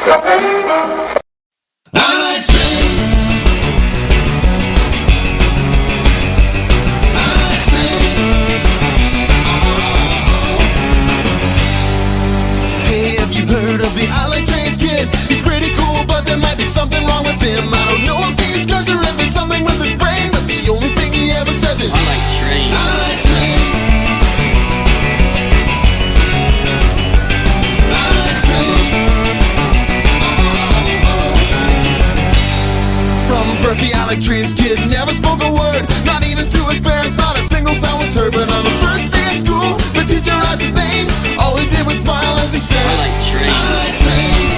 поезда. Heard of the island trains kid. He's pretty cool, but there might be something wrong with him. I don't know if he's cursed or if it's something with his brain, but the only thing he ever says is, I like trains. I like trains. I like trains. From birth, the I like trains kid never spoke a word, not even to his parents, not a single sound was heard. But on the first day of school, the teacher asked his name. All he did was smile as he said, I like trains. I like trains.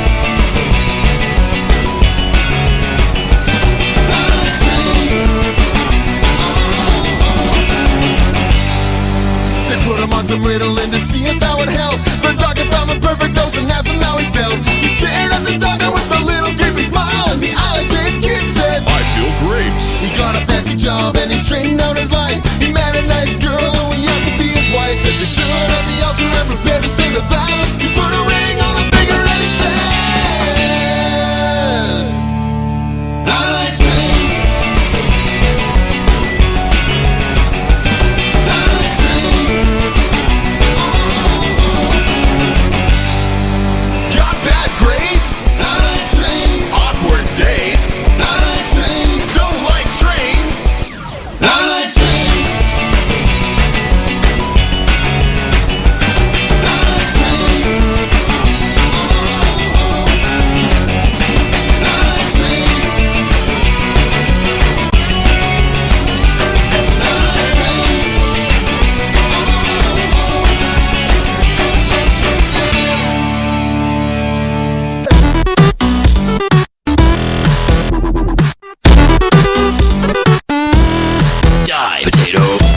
I like trains. They put him on some Ritalin to see if that would help. The doctor found the perfect dose and asked him how he felt. He stared at the doctor with a little creepy smile, and the I like trains kid said, I feel great. he got a fancy job and he straightened out his life. He met a nice girl who he asked to be his wife. As they stood at the altar and prepared to say the vows, he put a ring on the finger and he said, I like trains. I like trains. Got bad grades. I like trains. Awkward day. I like trains. Don't like trains. I like trains. I like trains. I like trains. Die, potato.